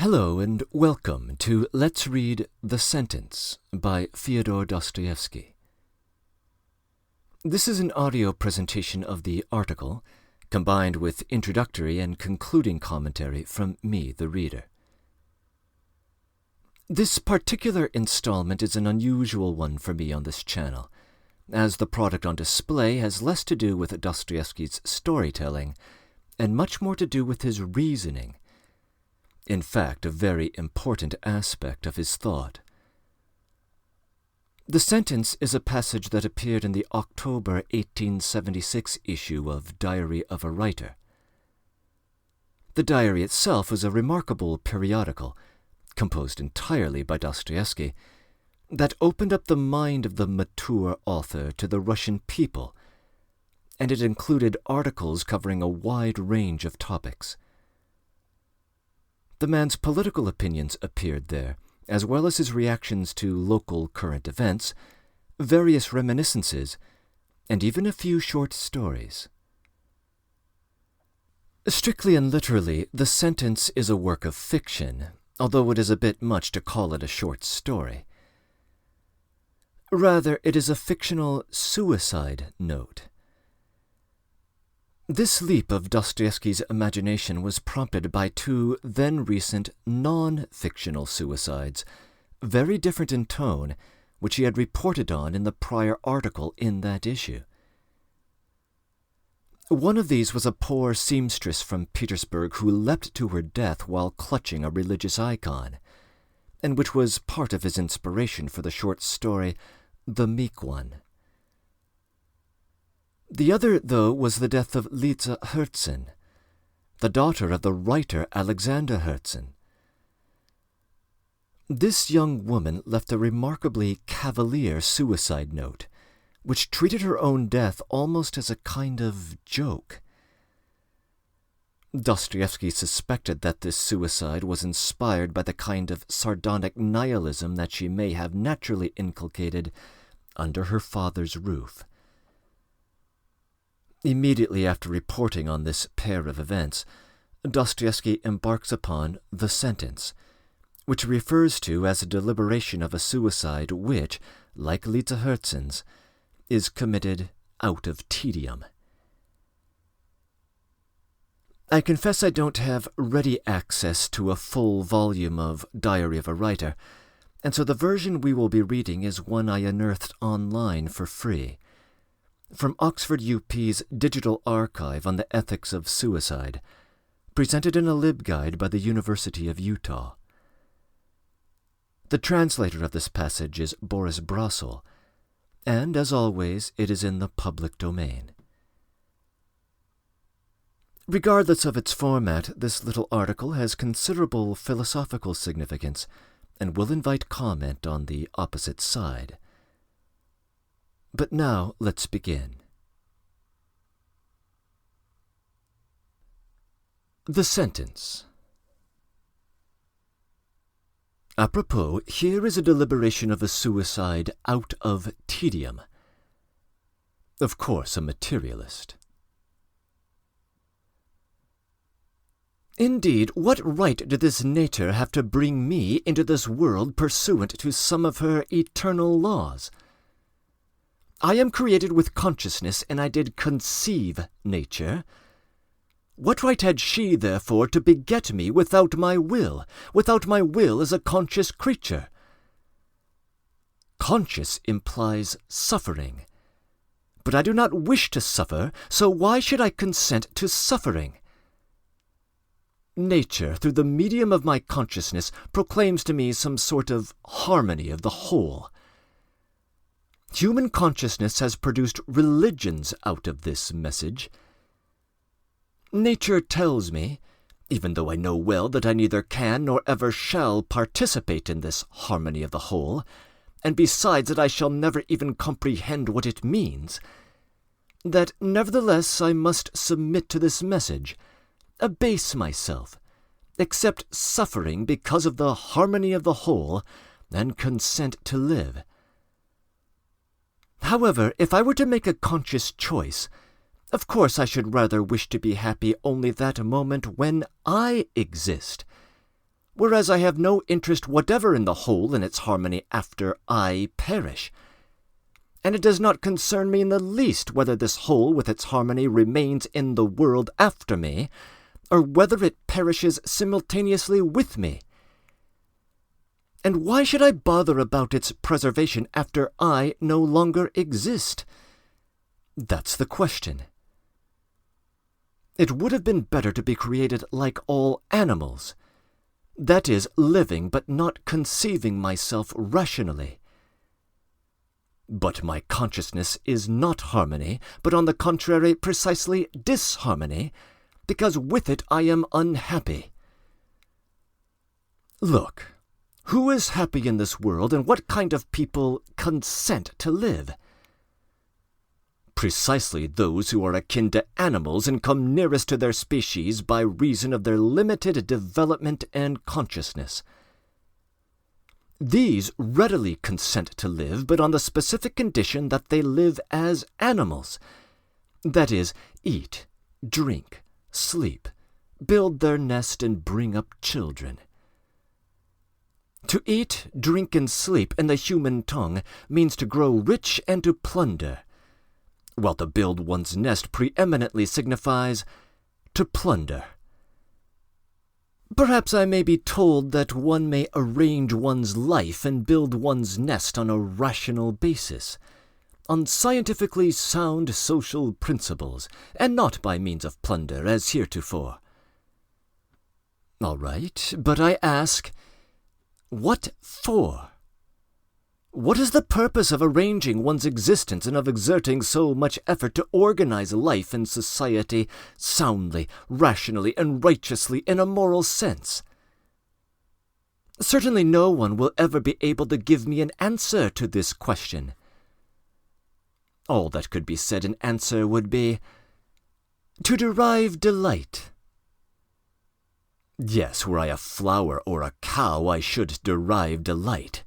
Hello and welcome to Let's Read The Sentence by Fyodor Dostoevsky. This is an audio presentation of the article, combined with introductory and concluding commentary from me, the reader. This particular installment is an unusual one for me on this channel, as the product on display has less to do with Dostoevsky's storytelling and much more to do with his reasoning. In fact, a very important aspect of his thought. The Sentence is a passage that appeared in the October 1876 issue of Diary of a Writer. The diary itself was a remarkable periodical, composed entirely by Dostoevsky, that opened up the mind of the mature author to the Russian people, and it included articles covering a wide range of topics. The man's political opinions appeared there, as well as his reactions to local current events, various reminiscences, and even a few short stories. Strictly and literally, The Sentence is a work of fiction, although it is a bit much to call it a short story. Rather, it is a fictional suicide note. This leap of Dostoevsky's imagination was prompted by two then-recent non-fictional suicides, very different in tone, which he had reported on in the prior article in that issue. One of these was a poor seamstress from Petersburg who leapt to her death while clutching a religious icon, and which was part of his inspiration for the short story The Meek One. The other, though, was the death of Liza Herzen, the daughter of the writer Alexander Herzen. This young woman left a remarkably cavalier suicide note, which treated her own death almost as a kind of joke. Dostoevsky suspected that this suicide was inspired by the kind of sardonic nihilism that she may have naturally inculcated under her father's roof. Immediately after reporting on this pair of events, Dostoevsky embarks upon The Sentence, which he refers to as a deliberation of a suicide which, like Liza Herzen's, is committed out of tedium. I confess I don't have ready access to a full volume of Diary of a Writer, and so the version we will be reading is one I unearthed online for free, from Oxford UP's Digital Archive on the Ethics of Suicide, presented in a LibGuide by the University of Utah. The translator of this passage is Boris Brassel, and, as always, it is in the public domain. Regardless of its format, this little article has considerable philosophical significance and will invite comment on the opposite side. But now let's begin. The Sentence. Apropos, here is a deliberation of a suicide out of tedium. Of course, a materialist. Indeed, what right did this nature have to bring me into this world pursuant to some of her eternal laws? I am created with consciousness, and I did conceive nature. What right had she, therefore, to beget me without my will as a conscious creature? Conscious implies suffering. But I do not wish to suffer, so why should I consent to suffering? Nature, through the medium of my consciousness, proclaims to me some sort of harmony of the whole. Human consciousness has produced religions out of this message. Nature tells me, even though I know well that I neither can nor ever shall participate in this harmony of the whole, and besides that I shall never even comprehend what it means, that nevertheless I must submit to this message, abase myself, accept suffering because of the harmony of the whole, and consent to live. However, if I were to make a conscious choice, of course I should rather wish to be happy only that moment when I exist, whereas I have no interest whatever in the whole and its harmony after I perish. And it does not concern me in the least whether this whole with its harmony remains in the world after me, or whether it perishes simultaneously with me. And why should I bother about its preservation after I no longer exist? That's the question. It would have been better to be created like all animals, that is, living but not conceiving myself rationally. But my consciousness is not harmony, but on the contrary precisely disharmony, because with it I am unhappy. Look, who is happy in this world, and what kind of people consent to live? Precisely those who are akin to animals and come nearest to their species by reason of their limited development and consciousness. These readily consent to live, but on the specific condition that they live as animals, that is, eat, drink, sleep, build their nest, and bring up children. To eat, drink, and sleep in the human tongue means to grow rich and to plunder, while to build one's nest preeminently signifies to plunder. Perhaps I may be told that one may arrange one's life and build one's nest on a rational basis, on scientifically sound social principles, and not by means of plunder as heretofore. All right, but I ask, what for? What is the purpose of arranging one's existence and of exerting so much effort to organize life and society soundly, rationally, and righteously in a moral sense? Certainly no one will ever be able to give me an answer to this question. All that could be said in answer would be, to derive delight. Yes, were I a flower or a cow, I should derive delight.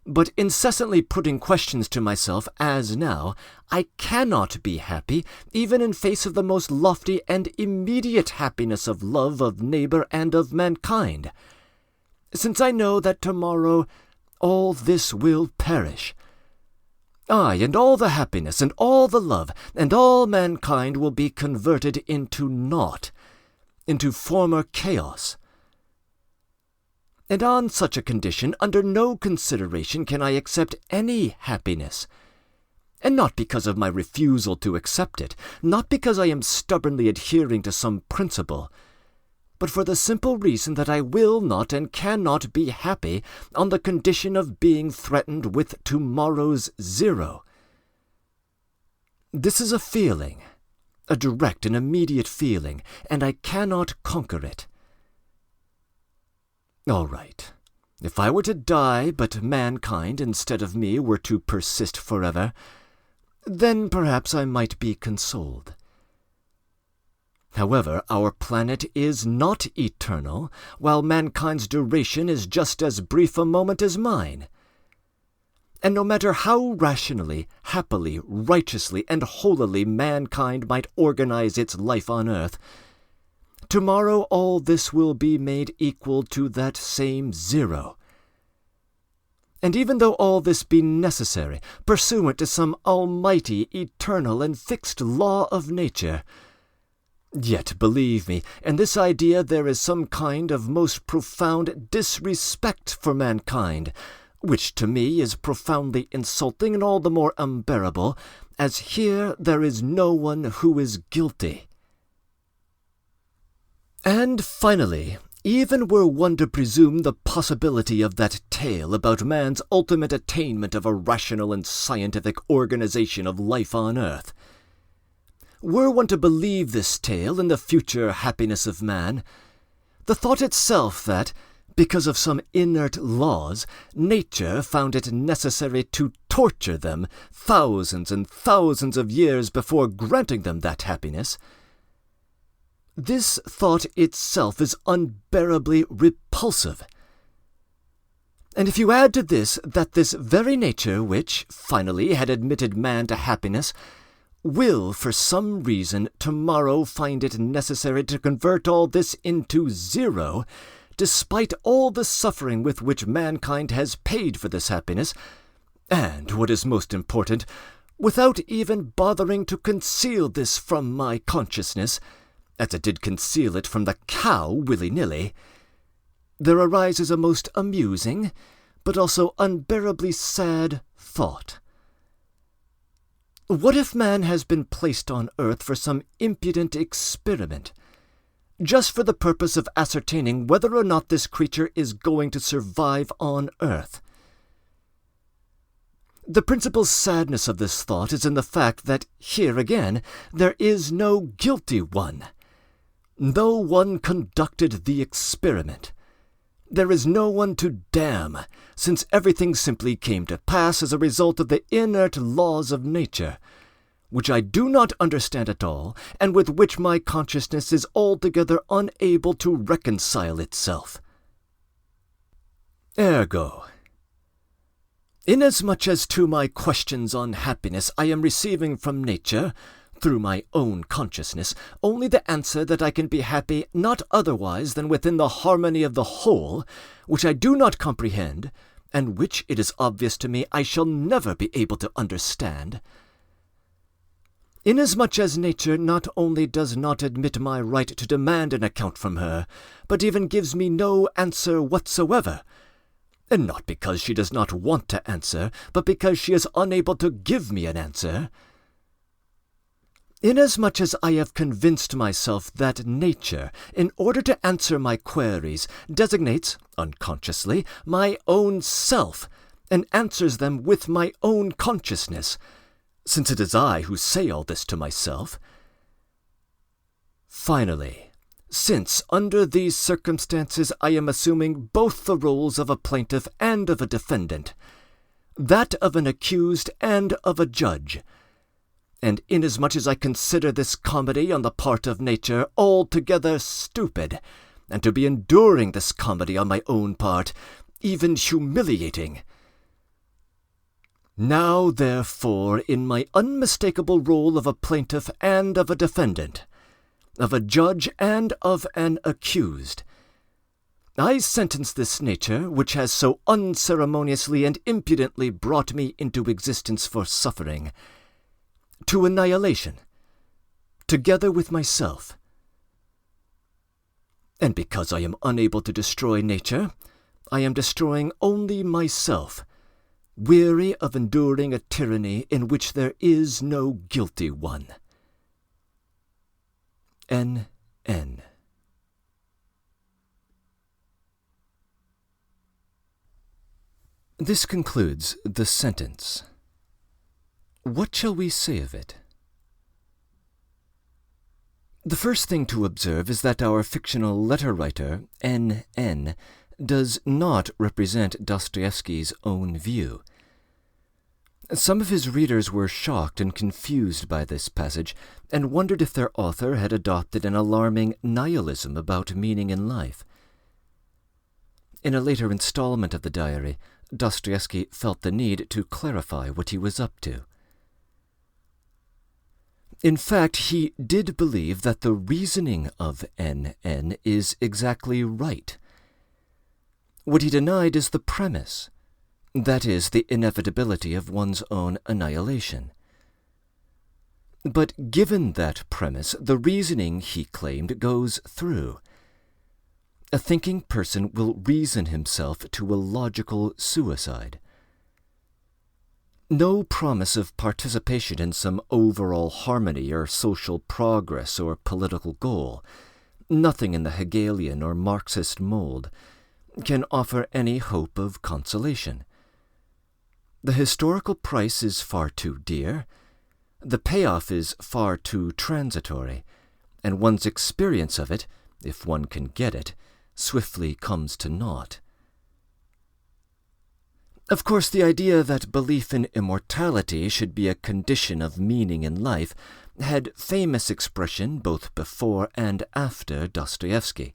But incessantly putting questions to myself, as now, I cannot be happy, even in face of the most lofty and immediate happiness of love of neighbor and of mankind, since I know that tomorrow all this will perish. Aye, and all the happiness, and all the love, and all mankind will be converted into naught, into former chaos. And on such a condition, under no consideration can I accept any happiness. And not because of my refusal to accept it, not because I am stubbornly adhering to some principle, but for the simple reason that I will not and cannot be happy on the condition of being threatened with tomorrow's zero. This is a feeling, a direct and immediate feeling, and I cannot conquer it. All right. If I were to die, but mankind instead of me were to persist forever, then perhaps I might be consoled. However, our planet is not eternal, while mankind's duration is just as brief a moment as mine. And no matter how rationally, happily, righteously, and holily mankind might organize its life on earth, tomorrow all this will be made equal to that same zero. And even though all this be necessary, pursuant to some almighty, eternal, and fixed law of nature, yet, believe me, in this idea there is some kind of most profound disrespect for mankind, which to me is profoundly insulting and all the more unbearable, as here there is no one who is guilty. And finally, even were one to presume the possibility of that tale about man's ultimate attainment of a rational and scientific organization of life on earth, were one to believe this tale in the future happiness of man, the thought itself that, because of some inert laws, nature found it necessary to torture them thousands and thousands of years before granting them that happiness, this thought itself is unbearably repulsive. And if you add to this that this very nature which, finally, had admitted man to happiness, will, for some reason, tomorrow find it necessary to convert all this into zero, despite all the suffering with which mankind has paid for this happiness, and, what is most important, without even bothering to conceal this from my consciousness, as it did conceal it from the cow willy-nilly, there arises a most amusing, but also unbearably sad thought. What if man has been placed on earth for some impudent experiment, just for the purpose of ascertaining whether or not this creature is going to survive on earth? The principal sadness of this thought is in the fact that, here again, there is no guilty one. No one conducted the experiment. There is no one to damn, since everything simply came to pass as a result of the inert laws of nature, which I do not understand at all, and with which my consciousness is altogether unable to reconcile itself. Ergo, inasmuch as to my questions on happiness I am receiving from nature, through my own consciousness, only the answer that I can be happy not otherwise than within the harmony of the whole, which I do not comprehend, and which, it is obvious to me, I shall never be able to understand. Inasmuch as nature not only does not admit my right to demand an account from her, but even gives me no answer whatsoever, and not because she does not want to answer, but because she is unable to give me an answer, inasmuch as I have convinced myself that nature, in order to answer my queries, designates, unconsciously, my own self, and answers them with my own consciousness, since it is I who say all this to myself. Finally, since under these circumstances I am assuming both the roles of a plaintiff and of a defendant, that of an accused and of a judge, and inasmuch as I consider this comedy on the part of nature altogether stupid, and to be enduring this comedy on my own part even humiliating, now, therefore, in my unmistakable role of a plaintiff and of a defendant, of a judge and of an accused, I sentence this nature, which has so unceremoniously and impudently brought me into existence for suffering, to annihilation, together with myself. And because I am unable to destroy nature, I am destroying only myself, weary of enduring a tyranny in which there is no guilty one. N.N. This concludes the sentence. What shall we say of it? The first thing to observe is that our fictional letter writer, N.N., does not represent Dostoevsky's own view. Some of his readers were shocked and confused by this passage, and wondered if their author had adopted an alarming nihilism about meaning in life. In a later installment of the diary, Dostoevsky felt the need to clarify what he was up to. In fact, he did believe that the reasoning of N.N. is exactly right. What he denied is the premise, that is, the inevitability of one's own annihilation. But given that premise, the reasoning, he claimed, goes through. A thinking person will reason himself to a logical suicide. No promise of participation in some overall harmony or social progress or political goal, nothing in the Hegelian or Marxist mold, can offer any hope of consolation. The historical price is far too dear, the payoff is far too transitory, and one's experience of it, if one can get it, swiftly comes to naught. Of course, the idea that belief in immortality should be a condition of meaning in life had famous expression both before and after Dostoevsky.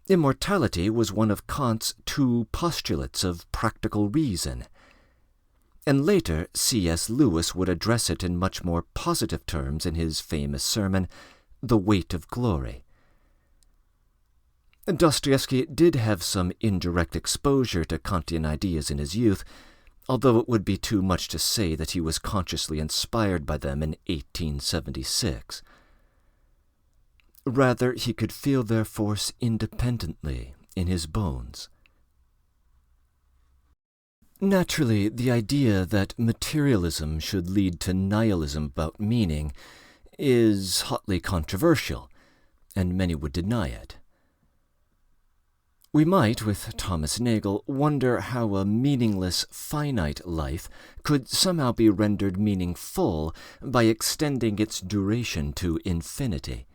Immortality was one of Kant's two postulates of practical reason, and later C.S. Lewis would address it in much more positive terms in his famous sermon, The Weight of Glory. Dostoevsky did have some indirect exposure to Kantian ideas in his youth, although it would be too much to say that he was consciously inspired by them in 1876. Rather, he could feel their force independently in his bones. Naturally, the idea that materialism should lead to nihilism about meaning is hotly controversial, and many would deny it. We might, with Thomas Nagel, wonder how a meaningless, finite life could somehow be rendered meaningful by extending its duration to infinity.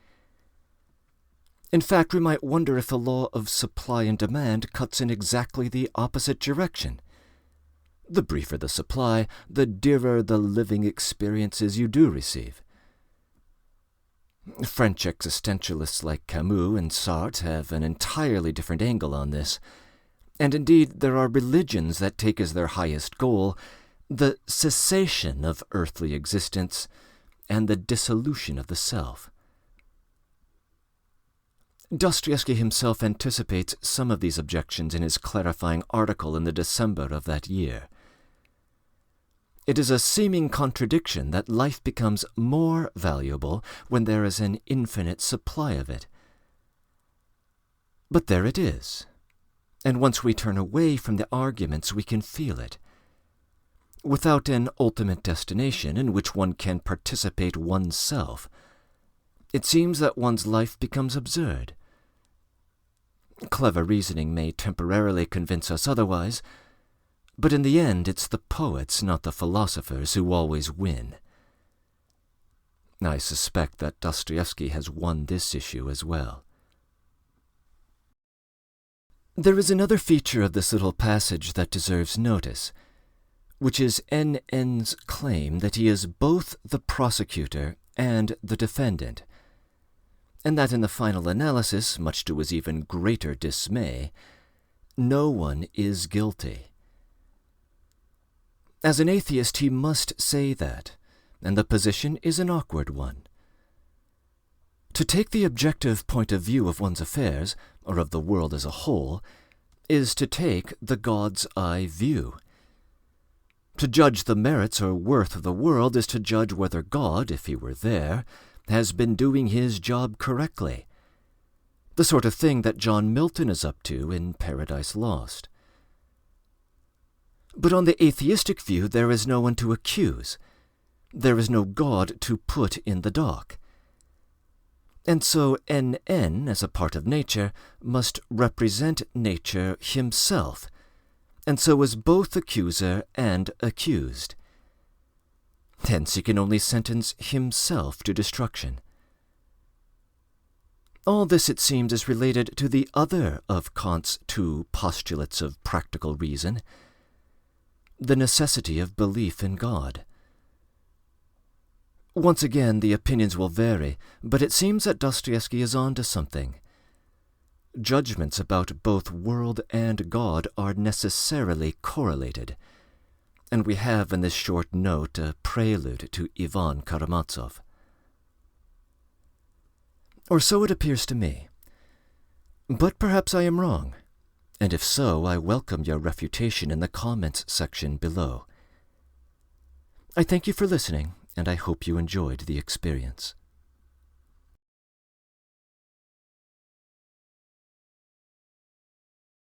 In fact, we might wonder if the law of supply and demand cuts in exactly the opposite direction. The briefer the supply, the dearer the living experiences you do receive. French existentialists like Camus and Sartre have an entirely different angle on this, and indeed there are religions that take as their highest goal the cessation of earthly existence and the dissolution of the self. Dostoevsky himself anticipates some of these objections in his clarifying article in the December of that year. It is a seeming contradiction that life becomes more valuable when there is an infinite supply of it. But there it is, and once we turn away from the arguments we can feel it. Without an ultimate destination in which one can participate oneself, it seems that one's life becomes absurd. Clever reasoning may temporarily convince us otherwise, but in the end it's the poets, not the philosophers, who always win. I suspect that Dostoevsky has won this issue as well. There is another feature of this little passage that deserves notice, which is N.N.'s claim that he is both the prosecutor and the defendant, and that in the final analysis, much to his even greater dismay, no one is guilty. As an atheist, he must say that, and the position is an awkward one. To take the objective point of view of one's affairs, or of the world as a whole, is to take the God's eye view. To judge the merits or worth of the world is to judge whether God, if he were there, has been doing his job correctly. The sort of thing that John Milton is up to in Paradise Lost. But on the atheistic view, there is no one to accuse. There is no God to put in the dock. And so N.N., as a part of nature, must represent nature himself, and so is both accuser and accused. Hence he can only sentence himself to destruction. All this, it seems, is related to the other of Kant's two postulates of practical reason, the necessity of belief in God. Once again, the opinions will vary, but it seems that Dostoevsky is on to something. Judgments about both world and God are necessarily correlated, and we have in this short note a prelude to Ivan Karamazov. Or so it appears to me. But perhaps I am wrong, and if so, I welcome your refutation in the comments section below. I thank you for listening, and I hope you enjoyed the experience.